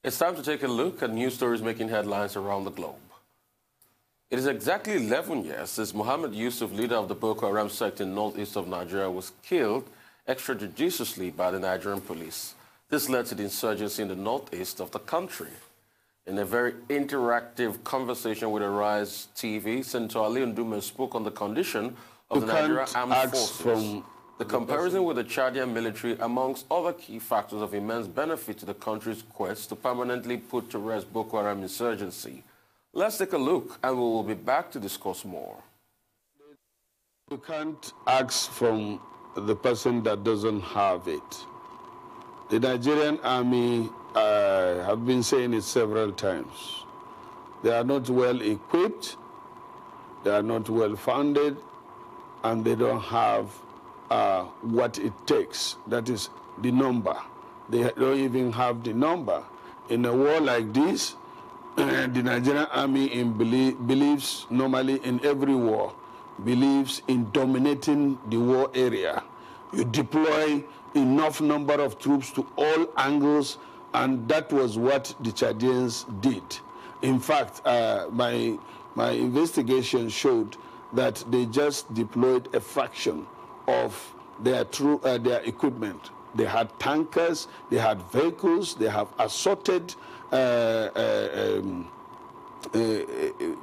It's time to take a look at news stories making headlines around the globe. It is exactly 11 years since Mohammed Yusuf, leader of the Boko Haram sect in northeast of Nigeria, was killed extrajudiciously by the Nigerian police. This led to the insurgency in the northeast of the country. In a very interactive conversation with Arise TV, Senator Ali Ndume spoke on the condition of the Nigerian Armed Forces. The comparison with the Chadian military, amongst other key factors of immense benefit to the country's quest to permanently put to rest Boko Haram insurgency. Let's take a look, and we will be back to discuss more. You can't ask from the person that doesn't have it. The Nigerian army, have been saying it several times. They are not well equipped, they are not well funded, and they don't have what it takes. That is the number. They don't even have the number. In a war like this, the Nigerian army believes normally in every war, believes in dominating the war area. You deploy enough number of troops to all angles, and that was what the Chadians did. In fact, my investigation showed that they just deployed a fraction of their equipment. They had tankers, they had vehicles, they have assorted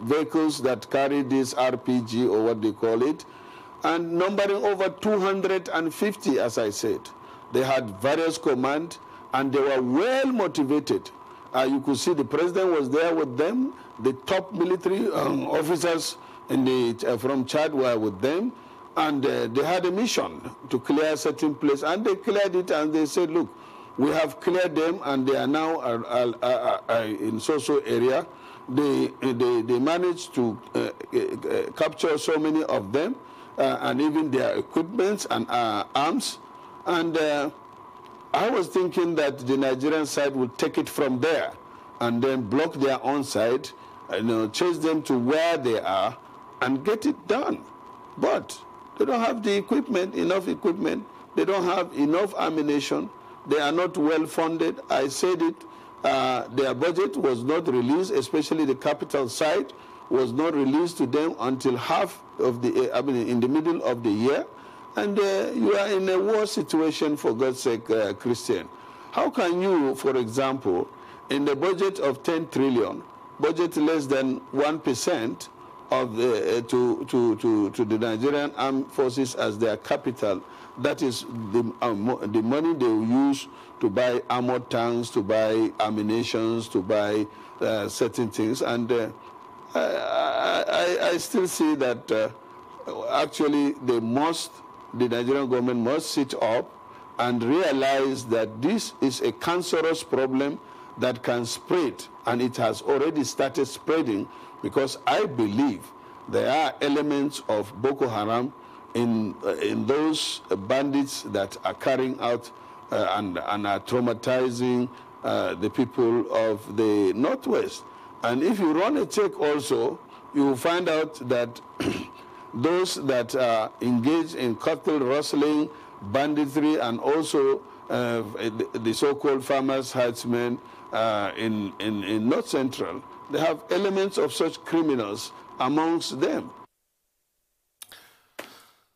vehicles that carry this RPG or what they call it, and numbering over 250, as I said. They had various commands, and they were well motivated. You could see the president was there with them, the top military officers from Chad were with them, and they had a mission to clear a certain place, and they cleared it, and they said, look, we have cleared them, and they are now in so-so area. They managed to capture so many of them, and even their equipments and arms. And I was thinking that the Nigerian side would take it from there and then block their own side, chase them to where they are and get it done. But they don't have the equipment, enough equipment. They don't have enough ammunition. They are not well funded. I said it. Their budget was not released, especially the capital side was not released to them until half of the, in the middle of the year. And you are in a war situation, for God's sake, Christian. How can you, for example, in the budget of 10 trillion, budget less than 1% of the, to the Nigerian Armed Forces as their capital? That is the money they will use to buy armored tanks, to buy ammunitions, to buy certain things. And I still see that actually the Nigerian government must sit up and realize that this is a cancerous problem that can spread, and it has already started spreading, because I believe there are elements of Boko Haram in those bandits that are carrying out and are traumatizing the people of the Northwest. And if you run a check also, you will find out that those that are engaged in cattle rustling, banditry, and also the so-called farmers' herdsmen in North Central, they have elements of such criminals amongst them.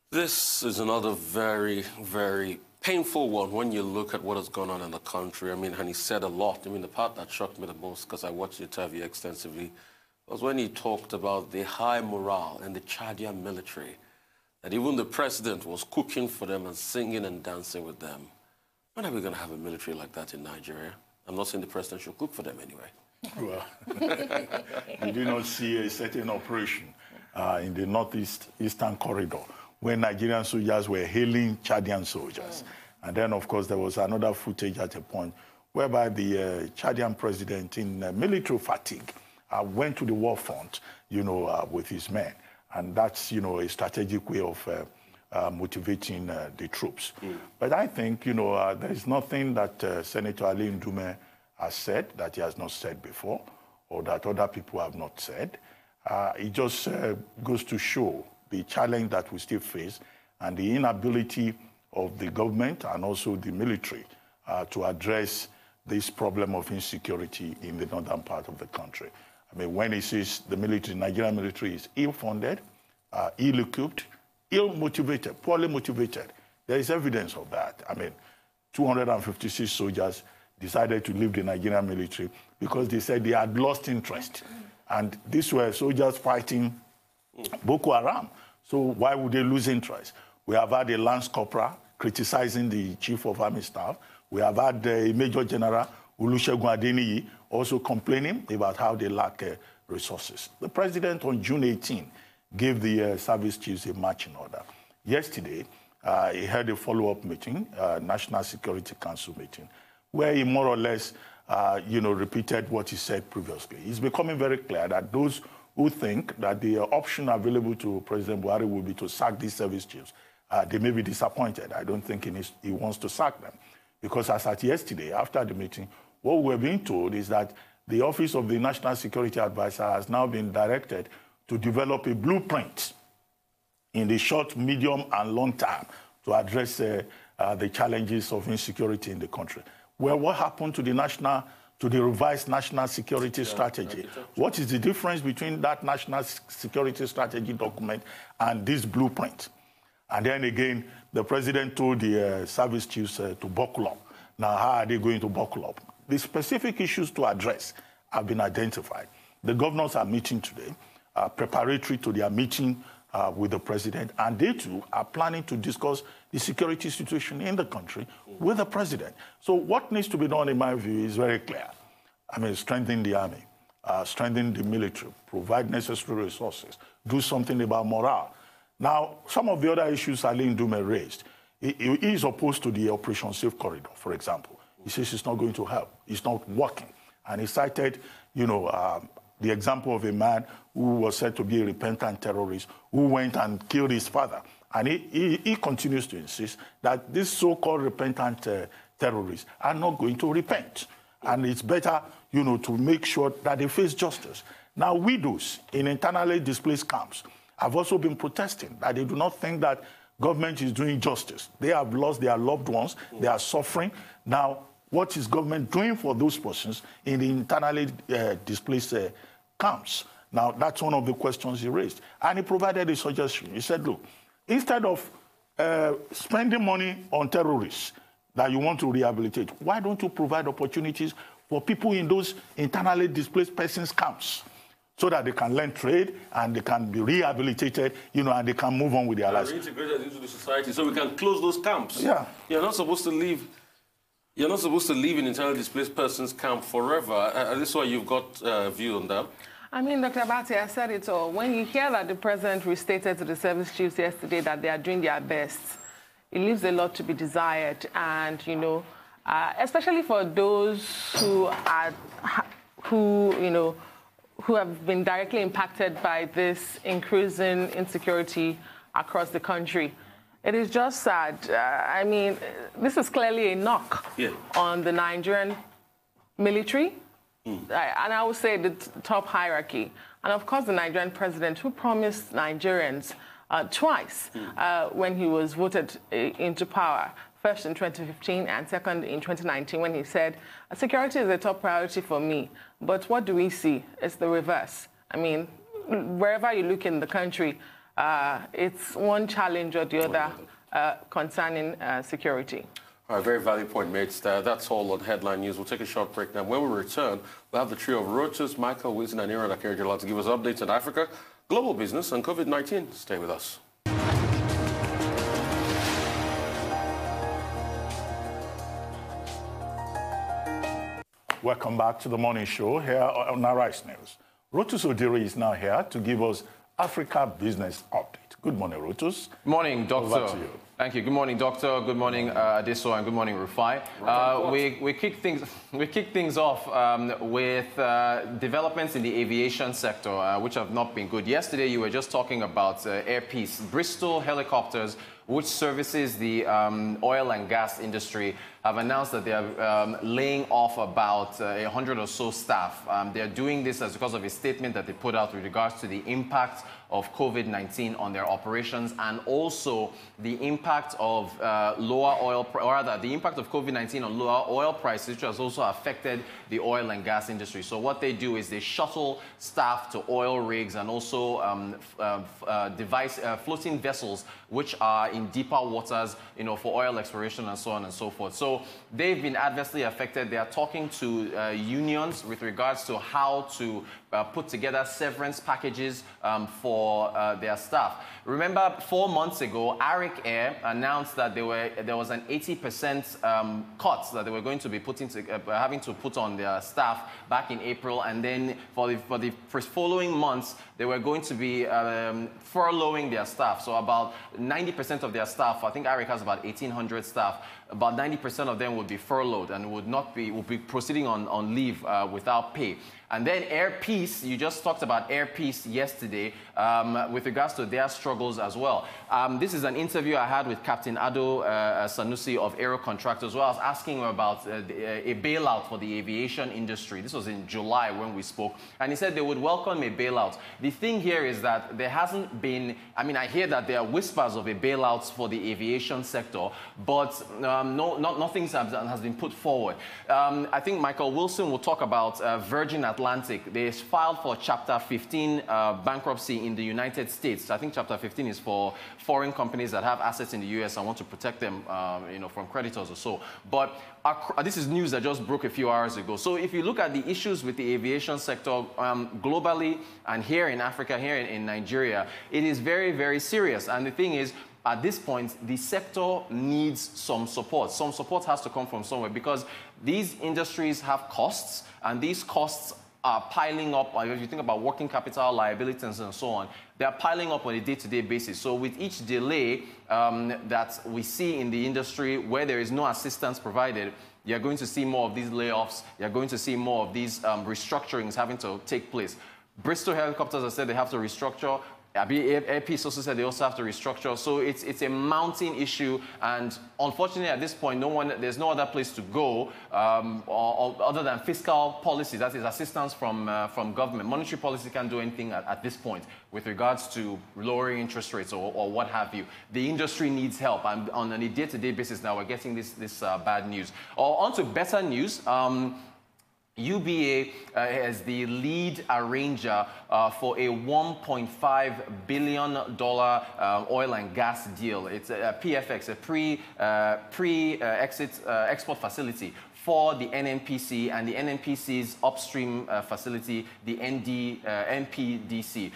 This is another very, very painful one when you look at what has gone on in the country. I mean, and he said a lot. I mean, the part that shocked me the most, because I watched the interview extensively, was when he talked about the high morale in the Chadian military, that even the president was cooking for them and singing and dancing with them. When are we going to have a military like that in Nigeria? I'm not saying the president should cook for them anyway. Well, we do not see a certain operation in the northeastern corridor when Nigerian soldiers were hailing Chadian soldiers. And then, of course, there was another footage at a point whereby the Chadian president, in military fatigue, went to the war front, with his men. And that's, a strategic way of motivating the troops. But I think, there is nothing that Senator Ali Ndume has said that he has not said before, or that other people have not said. It just goes to show the challenge that we still face and the inability of the government and also the military to address this problem of insecurity in the northern part of the country. I mean, when he says the military, Nigerian military is ill-funded, ill-equipped, ill-motivated, poorly motivated, there is evidence of that. I mean, 256 soldiers decided to leave the Nigerian military because they said they had lost interest. And these were soldiers fighting Boko Haram. So why would they lose interest? We have had a Lance Corporal criticizing the Chief of Army Staff. We have had a Major General, Olusegun Adeniyi, also complaining about how they lack resources. The President on June 18 gave the service chiefs a marching order. Yesterday, he had a follow-up meeting, National Security Council meeting, where he more or less, repeated what he said previously. It's becoming very clear that those who think that the option available to President Buhari will be to sack these service chiefs, they may be disappointed. I don't think he wants to sack them. Because as at yesterday, after the meeting, what we're being told is that the Office of the National Security Advisor has now been directed to develop a blueprint in the short, medium, and long term to address the challenges of insecurity in the country. Well, what happened to the revised national security strategy? What is the difference between that national security strategy document and this blueprint? And then again, the president told the service chiefs to buckle up. Now, how are they going to buckle up? The specific issues to address have been identified. The governors are meeting today, preparatory to their meeting with the president, and they too are planning to discuss the security situation in the country with the president. So what needs to be done, in my view, is very clear. I mean, strengthen the army, strengthen the military, provide necessary resources, do something about morale. Now, some of the other issues Ali Ndume raised, he is opposed to the Operation Safe Corridor, for example. He says it's not going to help. It's not working. And he cited, the example of a man who was said to be a repentant terrorist who went and killed his father. And he continues to insist that these so-called repentant terrorists are not going to repent. And it's better, to make sure that they face justice. Now, widows in internally displaced camps have also been protesting that they do not think that government is doing justice. They have lost their loved ones. They are suffering. Now, what is government doing for those persons in the internally displaced camps? Now, that's one of the questions he raised. And he provided a suggestion. He said, look, instead of spending money on terrorists that you want to rehabilitate, why don't you provide opportunities for people in those internally displaced persons camps so that they can learn trade and they can be rehabilitated, and they can move on with their lives. Reintegrated into the society so we can close those camps. Yeah. You're not supposed to leave an internally displaced persons camp forever. This is why you've got a view on that. I mean, Dr. Abati, I said it all. When you hear that the president restated to the service chiefs yesterday that they are doing their best, it leaves a lot to be desired. And, especially for those who have been directly impacted by this increasing insecurity across the country. It is just sad. I mean, this is clearly a knock on the Nigerian military, and I would say the top hierarchy. And of course, the Nigerian president, who promised Nigerians twice when he was voted into power, first in 2015 and second in 2019, when he said, security is a top priority for me. But what do we see? It's the reverse. I mean, wherever you look in the country, it's one challenge or the other concerning security. All right, very valid point made. That's all on Headline News. We'll take a short break now. When we return, we'll have the trio of Reuters, Michael Wilson, and Aaron Akerjola to give us updates on Africa, global business, and COVID-19. Stay with us. Welcome back to the morning show here on Arise News. Rotus Odiri is now here to give us Africa Business Update. Good morning, Rotus. Good morning, Doctor. Over to you. Thank you. Good morning, Doctor. Good morning, Adeso, and good morning, Rufai. We kick things off with developments in the aviation sector, which have not been good. Yesterday, you were just talking about Air Peace. Bristol Helicopters which services the oil and gas industry, have announced that they are laying off about 100 or so staff. They're doing this because of a statement that they put out with regards to the impact of COVID-19 on their operations, and also the impact of lower oil, or rather the impact of COVID-19 on lower oil prices, which has also affected the oil and gas industry. So what they do is they shuttle staff to oil rigs and also floating vessels which are in deeper waters, for oil exploration and so on and so forth. So they've been adversely affected. They are talking to unions with regards to how to put together severance packages for their staff. Remember, 4 months ago, Arik Air announced that there was an 80% cut that they were going to be having to put on their staff back in April, and then for the following months, they were going to be furloughing their staff. So about 90% of their staff, I think Arik has about 1,800 staff, about 90% of them would be furloughed and would be proceeding on leave without pay. And then Air Peace, you just talked about Air Peace yesterday with regards to their struggles as well. This is an interview I had with Captain Ado Sanusi of Aero Contractors, where I was asking him about a bailout for the aviation industry. This was in July when we spoke. And he said they would welcome a bailout. The thing here is that there hasn't been, I hear that there are whispers of a bailout for the aviation sector, but nothing has been put forward. I think Michael Wilson will talk about Virgin Atlantic. They filed for Chapter 15 bankruptcy in the United States. I think Chapter 15 is for foreign companies that have assets in the US and want to protect them, from creditors or so. But this is news that just broke a few hours ago. So if you look at the issues with the aviation sector globally and here in Africa, here in Nigeria, it is very, very serious. And the thing is, at this point, the sector needs some support. Some support has to come from somewhere, because these industries have costs, and these costs are piling up. If you think about working capital, liabilities, and so on, they are piling up on a day-to-day basis. So with each delay that we see in the industry where there is no assistance provided, you're going to see more of these layoffs. You're going to see more of these restructurings having to take place. Bristol Helicopters have said they have to restructure. Air Peace also said they also have to restructure. So it's a mounting issue, and unfortunately at this point, there's no other place to go other than fiscal policy, that is assistance from government. Monetary policy can't do anything at this point with regards to lowering interest rates or what have you. The industry needs help, and on a day-to-day basis now we're getting this bad news. On to better news. UBA is the lead arranger for a $1.5 billion oil and gas deal. It's a PFX, a pre-exit export facility for the NNPC and the NNPC's upstream facility, the NPDC.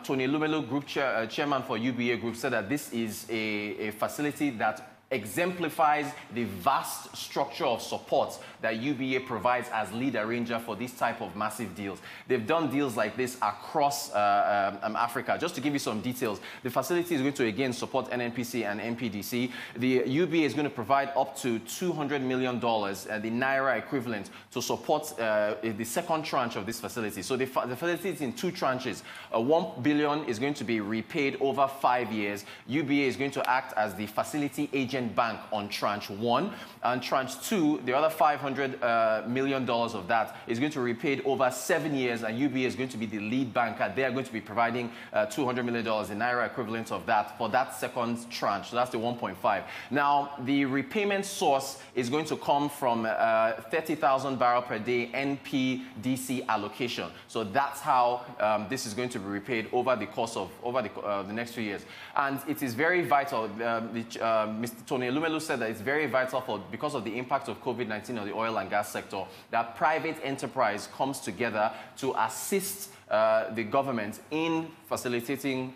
Tony Elumelu, Group Chairman for UBA Group, said that this is a facility that exemplifies the vast structure of support that UBA provides as lead arranger for these type of massive deals. They've done deals like this across Africa. Just to give you some details, the facility is going to again support NNPC and NPDC. The UBA is going to provide up to $200 million, the Naira equivalent, to support the second tranche of this facility. So the facility is in two tranches. $1 billion is going to be repaid over 5 years. UBA is going to act as the facility agent bank on tranche 1, and tranche 2, the other $500 million of that is going to be repaid over 7 years, and UBA is going to be the lead banker. They are going to be providing $200 million in Naira equivalent of that for that second tranche. So that's the 1.5. Now, the repayment source is going to come from 30,000 barrel per day NPDC allocation. So that's how this is going to be repaid over the course of the next few years. And it is very vital. Mr. Tony Elumelu said that it's very vital because of the impact of COVID-19 on the oil and gas sector, that private enterprise comes together to assist the government in facilitating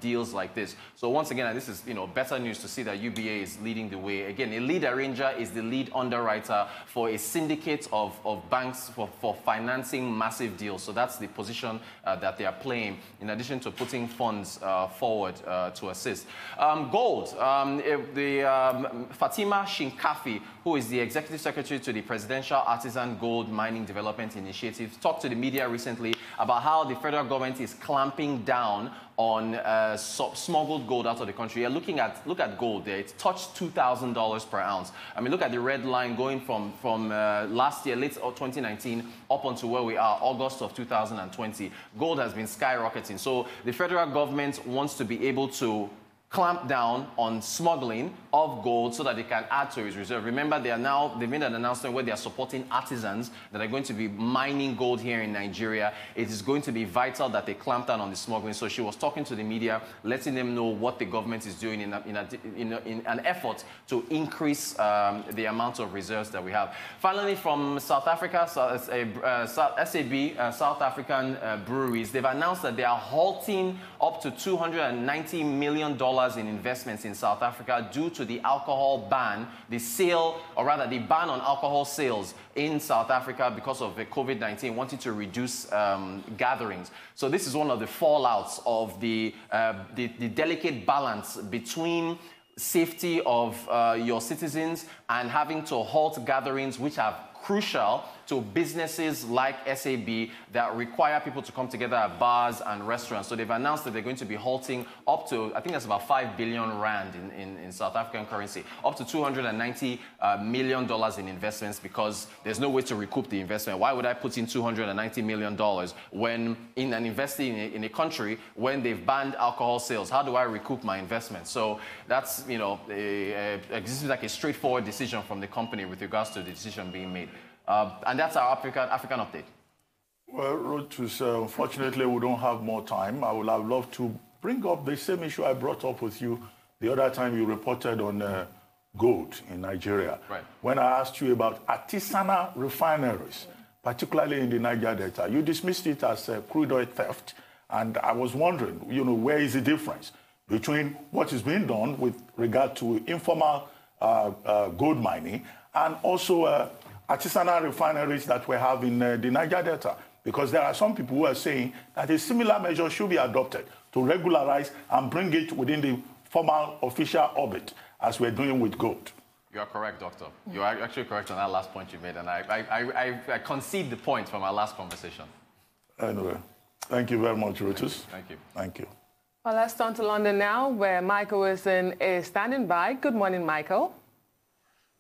deals like this. So once again, and this is better news to see that UBA is leading the way. Again, a lead arranger is the lead underwriter for a syndicate of banks for financing massive deals. So that's the position that they are playing, in addition to putting funds forward to assist. Gold, Fatima Shinkafi, who is the Executive Secretary to the Presidential Artisan Gold Mining Development Initiative, talked to the media recently about how the federal government is clamping down on smuggled gold out of the country. Yeah, look at gold there. It touched $2,000 per ounce. I mean, look at the red line going from last year, late 2019, up onto where we are, August of 2020. Gold has been skyrocketing. So the federal government wants to be able to clamp down on smuggling of gold so that they can add to its reserve. Remember, they've made an announcement where they are supporting artisans that are going to be mining gold here in Nigeria. It is going to be vital that they clamp down on the smuggling. So she was talking to the media, letting them know what the government is doing in an effort to increase the amount of reserves that we have. Finally, from South Africa, SAB, South African breweries, they've announced that they are halting up to $290 million in investments in South Africa due to the alcohol ban, the ban on alcohol sales in South Africa because of the COVID-19, wanting to reduce gatherings. So this is one of the fallouts of the delicate balance between safety of your citizens and having to halt gatherings which are crucial to businesses like SAB that require people to come together at bars and restaurants. So they've announced that they're going to be halting up to, I think that's about 5 billion rand in South African currency, up to $290 million in investments because there's no way to recoup the investment. Why would I put in $290 million when investing in a country when they've banned alcohol sales? How do I recoup my investment? So that's, this is like a straightforward decision from the company with regards to the decision being made. And that's our African update. Well, Rotus, unfortunately, we don't have more time. I would have loved to bring up the same issue I brought up with you the other time you reported on gold in Nigeria. Right. When I asked you about artisanal refineries, particularly in the Niger Delta, you dismissed it as crude oil theft. And I was wondering, where is the difference between what is being done with regard to informal gold mining and also artisanal refineries that we have in the Niger Delta? Because there are some people who are saying that a similar measure should be adopted to regularize and bring it within the formal official orbit, as we're doing with gold. You are correct, Doctor. You are actually correct on that last point you made, and I concede the point from our last conversation. Anyway, thank you very much, Rotus. Thank you. Thank you. Well, let's turn to London now, where Michael Wilson is standing by. Good morning, Michael.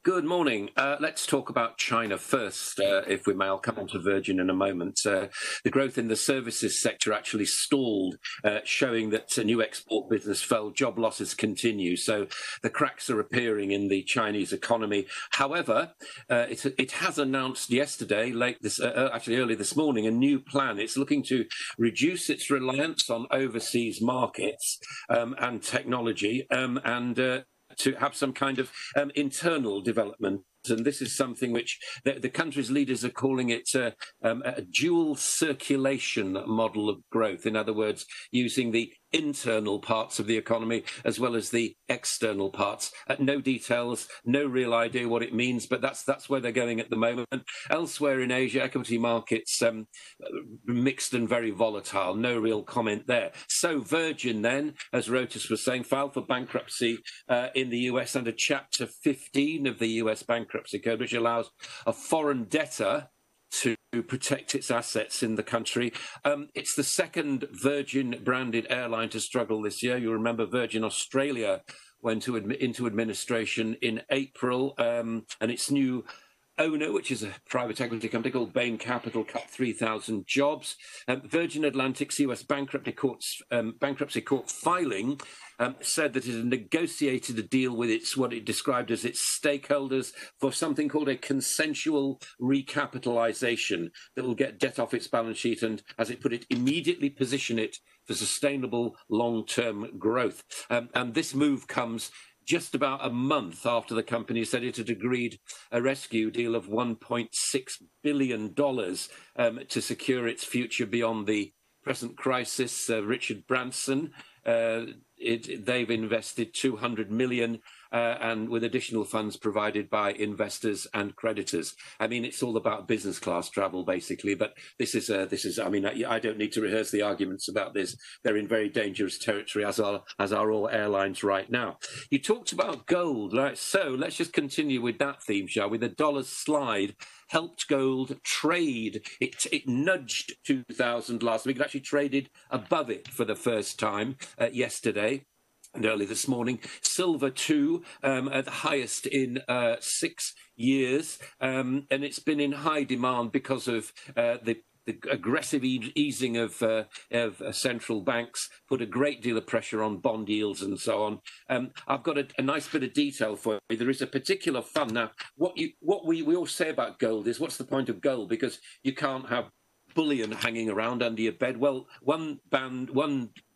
Good morning. Let's talk about China first, if we may. I'll come on to Virgin in a moment. The growth in the services sector actually stalled, showing that new export business fell, job losses continue. So the cracks are appearing in the Chinese economy. However, it has announced yesterday, early this morning, a new plan. It's looking to reduce its reliance on overseas markets and technology to have some kind of internal development. And this is something which the country's leaders are calling it a dual circulation model of growth. In other words, using the internal parts of the economy as well as the external parts. No details, no real idea what it means, but that's where they're going at the moment. Elsewhere in Asia, equity markets mixed and very volatile. No real comment there. So Virgin then, as Rotus was saying, filed for bankruptcy in the US under Chapter 15 of the US Bankruptcy Code, which allows a foreign debtor to protect its assets in the country. It's the second Virgin-branded airline to struggle this year. You remember Virgin Australia went into administration in April, and its new owner, which is a private equity company called Bain Capital, cut 3,000 jobs. Virgin Atlantic's US bankruptcy court filing said that it had negotiated a deal with what it described as its stakeholders for something called a consensual recapitalization that will get debt off its balance sheet and, as it put it, immediately position it for sustainable long-term growth. And this move comes just about a month after the company said it had agreed a rescue deal of $1.6 billion to secure its future beyond the present crisis. Richard Branson, they've invested $200 million and with additional funds provided by investors and creditors. I mean, it's all about business class travel, basically. But this is. I mean, I don't need to rehearse the arguments about this. They're in very dangerous territory, as are all airlines right now. You talked about gold, right? So let's just continue with that theme, shall we? The dollar's slide helped gold trade. It nudged 2,000 last week. It actually traded above it for the first time yesterday and early this morning. Silver too, at the highest in 6 years, and it's been in high demand because of the aggressive easing of central banks put a great deal of pressure on bond yields and so on. I've got a nice bit of detail for you. There is a particular fund. Now, what we all say about gold is, what's the point of gold? Because you can't have bullion hanging around under your bed. Well, one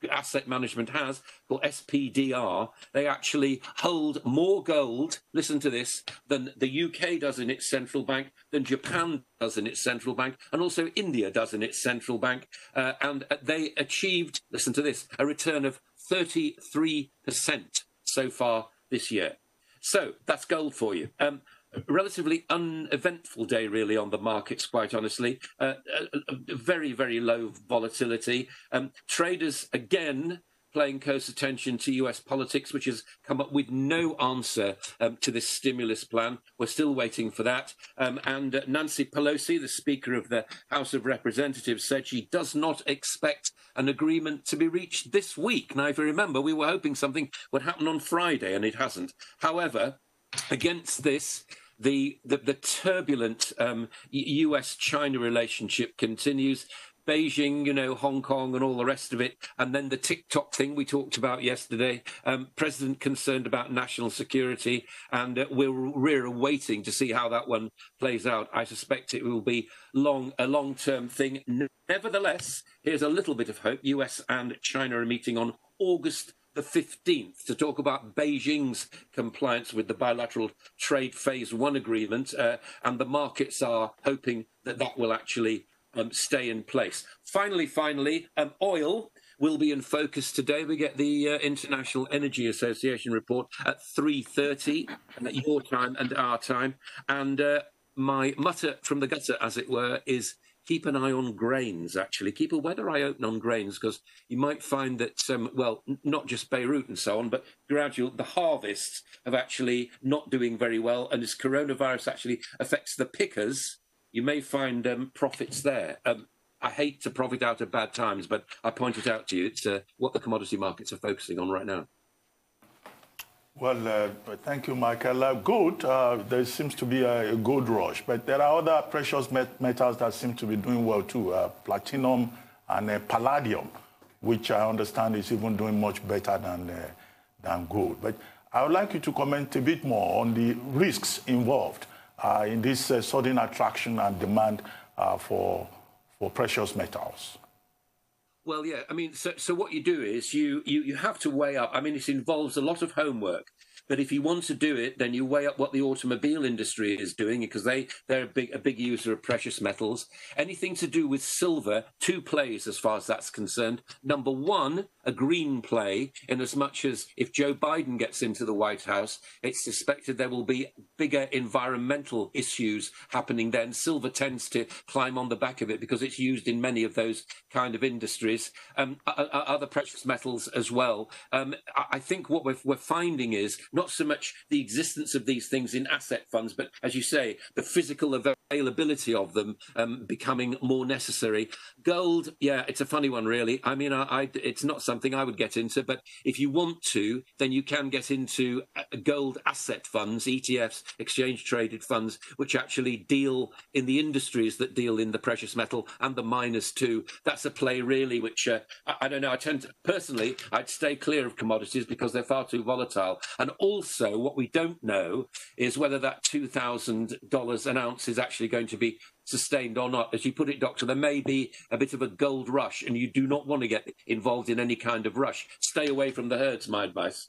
asset management has, called SPDR, they actually hold more gold, listen to this, than the UK does in its central bank, than Japan does in its central bank, and also India does in its central bank. And they achieved, listen to this, a return of 33% so far this year. So that's gold for you. Relatively uneventful day, really, on the markets, quite honestly. Very, very low volatility. Traders, again, paying close attention to US politics, which has come up with no answer to this stimulus plan. We're still waiting for that. And Nancy Pelosi, the Speaker of the House of Representatives, said she does not expect an agreement to be reached this week. Now, if you remember, we were hoping something would happen on Friday, and it hasn't. However, against this, the turbulent US-China relationship continues. Beijing, Hong Kong and all the rest of it. And then the TikTok thing we talked about yesterday. President concerned about national security, and we're waiting to see how that one plays out. I suspect it will be a long-term thing. Nevertheless, here's a little bit of hope. US and China are meeting on August the 15th to talk about Beijing's compliance with the bilateral trade phase 1 agreement, and the markets are hoping that will actually stay in place. Finally, oil will be in focus today. We get the International Energy Association report at 3:30 at your time and our time. And my mutter from the gutter, as it were, is keep an eye on grains, actually. Keep a weather eye open on grains, because you might find that, not just Beirut and so on, but the harvests have actually not doing very well. And as coronavirus actually affects the pickers, you may find profits there. I hate to profit out of bad times, but I point it out to you. It's what the commodity markets are focusing on right now. Well, thank you, Michael. Gold, there seems to be a gold rush, but there are other precious metals that seem to be doing well too. Platinum and palladium, which I understand is even doing much better than gold. But I would like you to comment a bit more on the risks involved in this sudden attraction and demand for precious metals. Well, yeah, I mean, so what you do is you have to weigh up. I mean, it involves a lot of homework. But if you want to do it, then you weigh up what the automobile industry is doing, because they're a big user of precious metals. Anything to do with silver, two plays as far as that's concerned. Number one, a green play, in as much as if Joe Biden gets into the White House, it's suspected there will be bigger environmental issues happening then. Silver tends to climb on the back of it because it's used in many of those kind of industries. Other precious metals as well. I think what we're finding is not so much the existence of these things in asset funds, but, as you say, the physical availability of them becoming more necessary. Gold, yeah, it's a funny one, really. I mean, it's not something I would get into, but if you want to, then you can get into gold asset funds, ETFs, exchange-traded funds, which actually deal in the industries that deal in the precious metal, and the miners too. That's a play, really, which, I don't know, personally, I'd stay clear of commodities because they're far too volatile. And also, what we don't know is whether that $2,000 an ounce is actually going to be sustained or not. As you put it, Doctor, there may be a bit of a gold rush, and you do not want to get involved in any kind of rush. Stay away from the herds, my advice.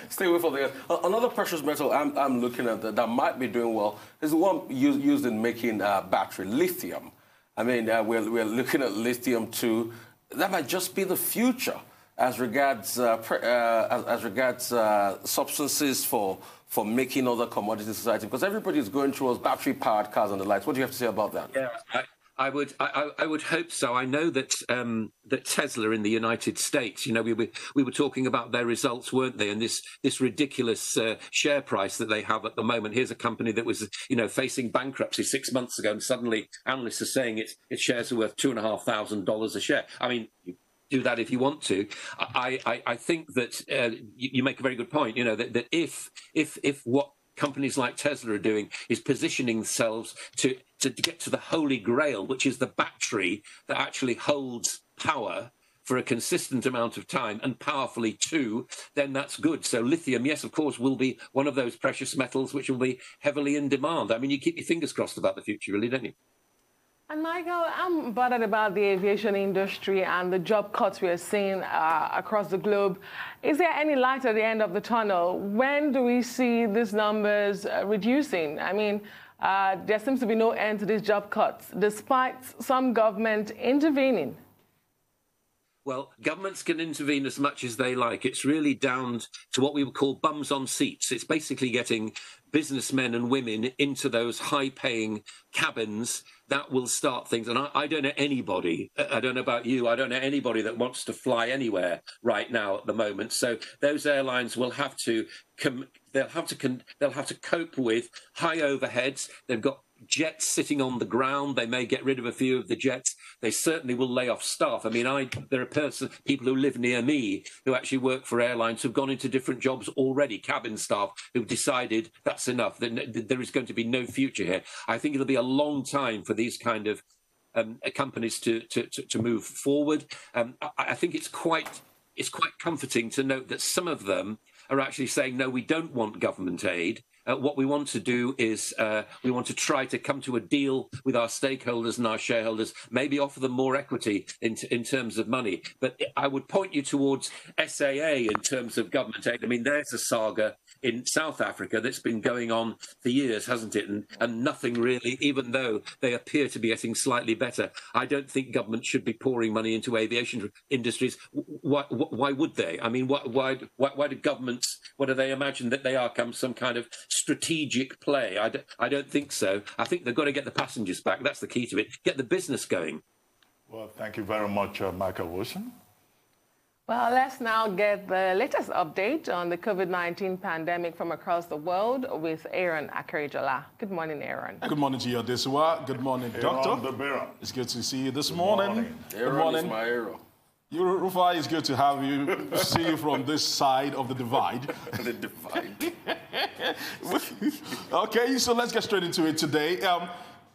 Stay away from the herds. Another precious metal I'm looking at that might be doing well is the one used in making battery, lithium. I mean, we're looking at lithium too. That might just be the future. as regards substances for making other commodities in society? Because everybody is going towards battery-powered cars and the likes. What do you have to say about that? Yeah, I would hope so. I know that that Tesla in the United States, you know, we were talking about their results, weren't they? And this ridiculous share price that they have at the moment. Here's a company that was, you know, facing bankruptcy 6 months ago, and suddenly analysts are saying its shares are worth $2,500 a share. I mean, do that if you want to. I think that you make a very good point. You know, that if what companies like Tesla are doing is positioning themselves to get to the holy grail, which is the battery that actually holds power for a consistent amount of time and powerfully too, then that's good. So lithium, yes, of course, will be one of those precious metals which will be heavily in demand. I mean, you keep your fingers crossed about the future, really, don't you? And Michael, I'm bothered about the aviation industry and the job cuts we are seeing across the globe. Is there any light at the end of the tunnel? When do we see these numbers reducing? I mean, there seems to be no end to these job cuts, despite some government intervening. Well, governments can intervene as much as they like. It's really down to what we would call bums on seats. It's basically getting businessmen and women into those high-paying cabins that will start things. And I don't know anybody, I don't know about you, I don't know anybody that wants to fly anywhere right now at the moment. So those airlines will have to they'll have to cope with high overheads. They've got jets sitting on the ground. They may get rid of a few of the jets. They certainly will lay off staff. I mean, there are people who live near me who actually work for airlines who've gone into different jobs already, cabin staff who've decided that's enough, that there is going to be no future here. I think it'll be a long time for these kind of companies to move forward. I think it's quite comforting to note that some of them are actually saying, no, we don't want government aid. What we want to do is we want to try to come to a deal with our stakeholders and our shareholders, maybe offer them more equity in terms of money. But I would point you towards SAA in terms of government aid. I mean, there's a saga in South Africa that's been going on for years, hasn't it? And nothing really, even though they appear to be getting slightly better. I don't think government should be pouring money into aviation industries. Why would they? I mean, why do governments, what do they imagine that they are some kind of strategic play? I don't think so. I think they've got to get the passengers back. That's the key to it. Get the business going. Well, thank you very much, Michael Wilson. Well, let's now get the latest update on the COVID-19 pandemic from across the world with Aaron Akerejola. Good morning, Aaron. Good morning to you, Adesua. Good morning, Doctor. It's good to see you this morning. Good morning. Is my hero. Rufai, it's good to have you, see you from this side of the divide. The divide. Okay, so let's get straight into it today.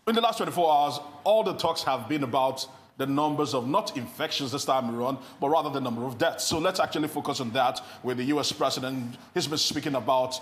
In the last 24 hours, all the talks have been about the numbers of not infections this time around, but rather the number of deaths. So let's actually focus on that with the US president. He's been speaking about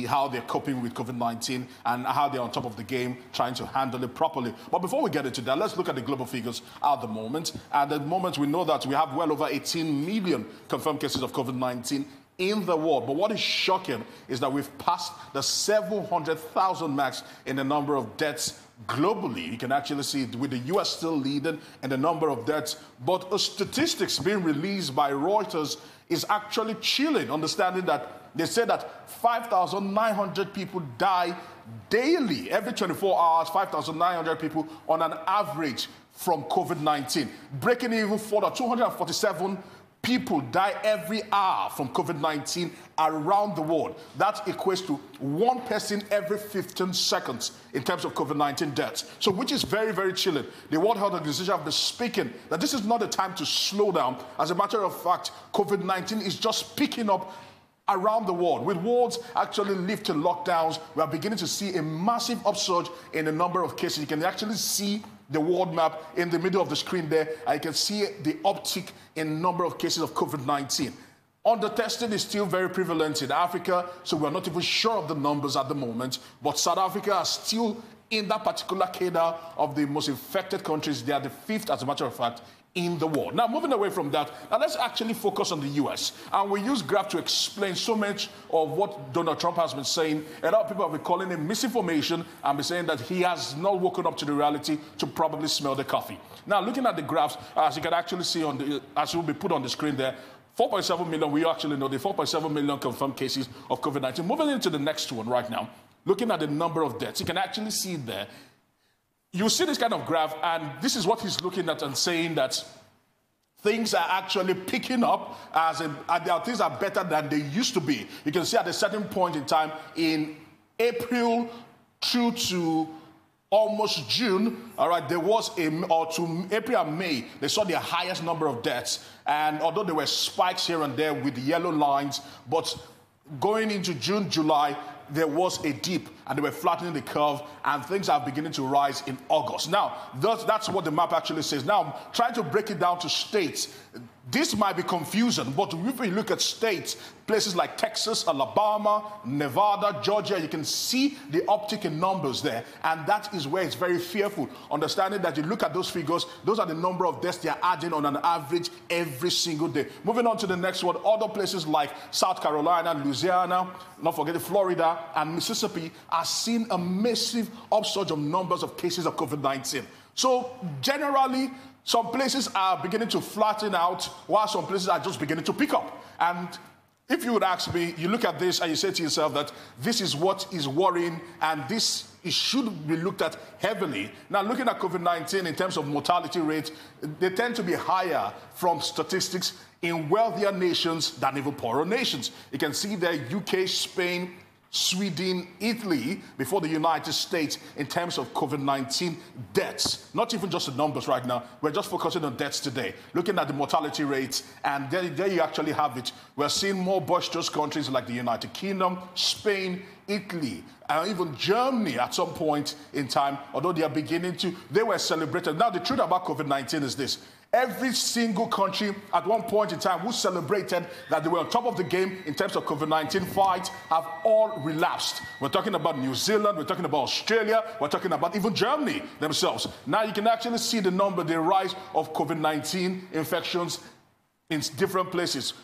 how they're coping with COVID-19 and how they're on top of the game, trying to handle it properly. But before we get into that, let's look at the global figures at the moment. At the moment, we know that we have well over 18 million confirmed cases of COVID-19 in the world. But what is shocking is that we've passed the 700,000 marks in the number of deaths globally. You can actually see it with the US still leading in the number of deaths. But a statistics being released by Reuters is actually chilling, understanding that they say that 5,900 people die daily. Every 24 hours, 5,900 people on an average from COVID-19. Breaking even further, 247 people die every hour from COVID-19 around the world. That equates to one person every 15 seconds in terms of COVID-19 deaths. So which is very, very chilling. The World Health Organization have been speaking that this is not a time to slow down. As a matter of fact, COVID-19 is just picking up around the world. With worlds actually lifting lockdowns, we are beginning to see a massive upsurge in the number of cases. You can actually see the world map in the middle of the screen there. I can see the uptick in number of cases of COVID-19. Under-testing is still very prevalent in Africa, so we're not even sure of the numbers at the moment. But South Africa is still in that particular cadre of the most infected countries. They are the 5th, as a matter of fact, in the world. Now, moving away from that, now let's actually focus on the US. And we use graph to explain so much of what Donald Trump has been saying. A lot of people have been calling it misinformation and been saying that he has not woken up to the reality to probably smell the coffee. Now, looking at the graphs, as you can actually see as will be put on the screen there, 4.7 million, we actually know the 4.7 million confirmed cases of COVID-19. Moving into the next one right now, looking at the number of deaths, you can actually see there. You see this kind of graph, and this is what he's looking at and saying that things are actually picking up things are better than they used to be. You can see at a certain point in time in April through to almost June, all right, there was to April and May, they saw the highest number of deaths. And although there were spikes here and there with the yellow lines, but going into June, July, there was a dip, and they were flattening the curve, and things are beginning to rise in August. Now, that's what the map actually says. Now, I'm trying to break it down to states. This might be confusing, but if we look at states, places like Texas, Alabama, Nevada, Georgia, you can see the uptick in numbers there, and that is where it's very fearful. Understanding that you look at those figures, those are the number of deaths they are adding on an average every single day. Moving on to the next one, other places like South Carolina, Louisiana, not forgetting Florida, and Mississippi are seeing a massive upsurge of numbers of cases of COVID-19. So generally, some places are beginning to flatten out, while some places are just beginning to pick up. And if you would ask me, you look at this and you say to yourself that this is what is worrying, and it should be looked at heavily. Now, looking at COVID-19 in terms of mortality rates, they tend to be higher from statistics in wealthier nations than even poorer nations. You can see there UK, Spain, Sweden, Italy, before the United States in terms of COVID-19 deaths. Not even just the numbers right now. We're just focusing on deaths today. Looking at the mortality rates, and there you actually have it. We're seeing more boisterous countries like the United Kingdom, Spain, Italy, and even Germany at some point in time, although they were celebrated. Now, the truth about COVID-19 is this. Every single country at one point in time who celebrated that they were on top of the game in terms of COVID-19 fight have all relapsed. We're talking about New Zealand, we're talking about Australia, we're talking about even Germany themselves. Now you can actually see the rise of COVID-19 infections in different places.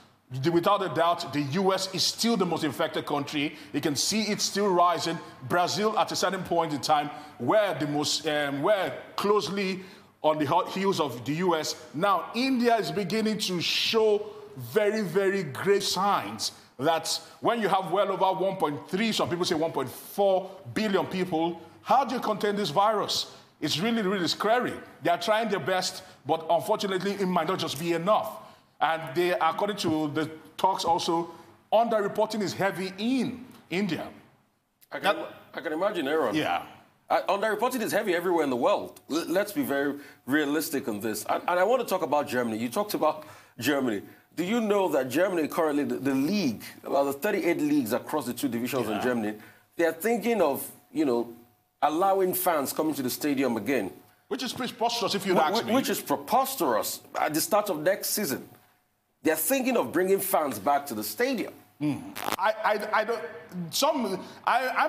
Without a doubt, the US is still the most infected country. You can see it's still rising. Brazil at a certain point in time were closely on the heels of the US. Now, India is beginning to show very, very grave signs that when you have well over 1.3, some people say 1.4 billion people, how do you contain this virus? It's really, really scary. They are trying their best, but unfortunately, it might not just be enough. And they, according to the talks also, underreporting is heavy in India. I can imagine, Aaron. Yeah. Underreporting is heavy everywhere in the world. Let's be very realistic on this. And I want to talk about Germany. You talked about Germany. Do you know that Germany currently, the league, about the 38 leagues across the two divisions in Germany, they are thinking of, allowing fans coming to the stadium again. Which is preposterous, if you'd ask me. Which is preposterous at the start of next season. They're thinking of bringing fans back to the stadium. I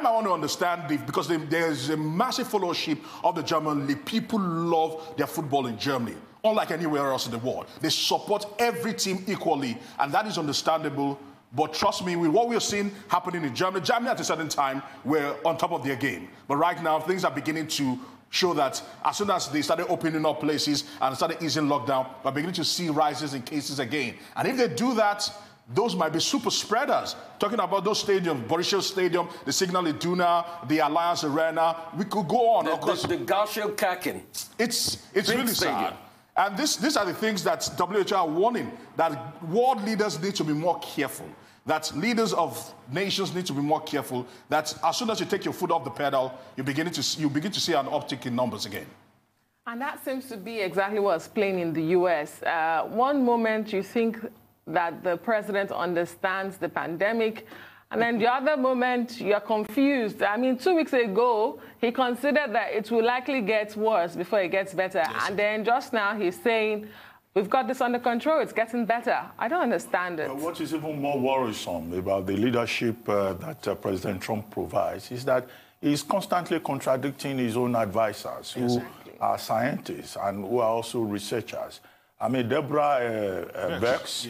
might want to understand because there's a massive followership of the German league. People love their football in Germany, unlike anywhere else in the world. They support every team equally, and that is understandable. But trust me, with what we're seeing happening in Germany at a certain time were on top of their game. But right now, things are beginning to show that as soon as they started opening up places and started easing lockdown, we're beginning to see rises in cases again. And if they do that, those might be super spreaders. Talking about those stadiums, Borussia Stadium, the Signal Iduna, the Allianz Arena, we could go on. The Garchel-Kaken. It's really sad. And these are the things that WHO are warning, that world leaders need to be more careful, that leaders of nations need to be more careful, that as soon as you take your foot off the pedal, you begin to see an uptick in numbers again. And that seems to be exactly what's playing in the US. One moment you think that the president understands the pandemic, and then the other moment you're confused. I mean, 2 weeks ago, he considered that it will likely get worse before it gets better. Yes. And then just now he's saying, we've got this under control, it's getting better. I don't understand it. What is even more worrisome about the leadership that President Trump provides is that he's constantly contradicting his own advisors, who are scientists and who are also researchers. I mean, Deborah Birx,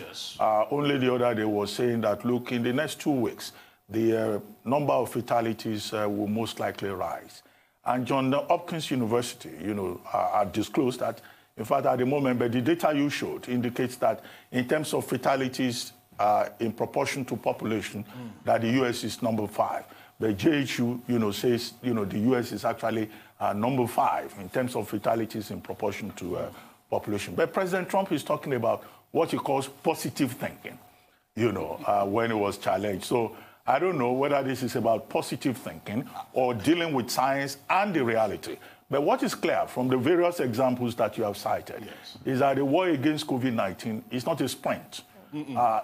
only the other day was saying that, look, in the next 2 weeks, the number of fatalities will most likely rise. And Johns Hopkins University, disclosed that in fact, at the moment, but the data you showed indicates that in terms of fatalities in proportion to population, that the U.S. is number 5. The JHU, says, the U.S. is actually number 5 in terms of fatalities in proportion to population. But President Trump is talking about what he calls positive thinking, when it was challenged. So I don't know whether this is about positive thinking or dealing with science and the reality. But what is clear from the various examples that you have cited is that the war against COVID-19 is not a sprint.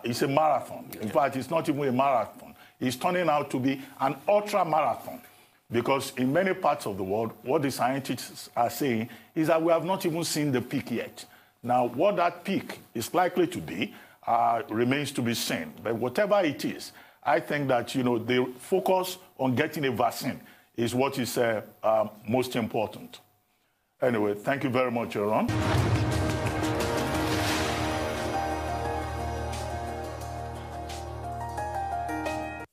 It's a marathon. In fact, it's not even a marathon. It's turning out to be an ultra-marathon. Because in many parts of the world, what the scientists are saying is that we have not even seen the peak yet. Now, what that peak is likely to be remains to be seen. But whatever it is, I think that, the focus on getting a vaccine is what is most important. Anyway, thank you very much, Aaron.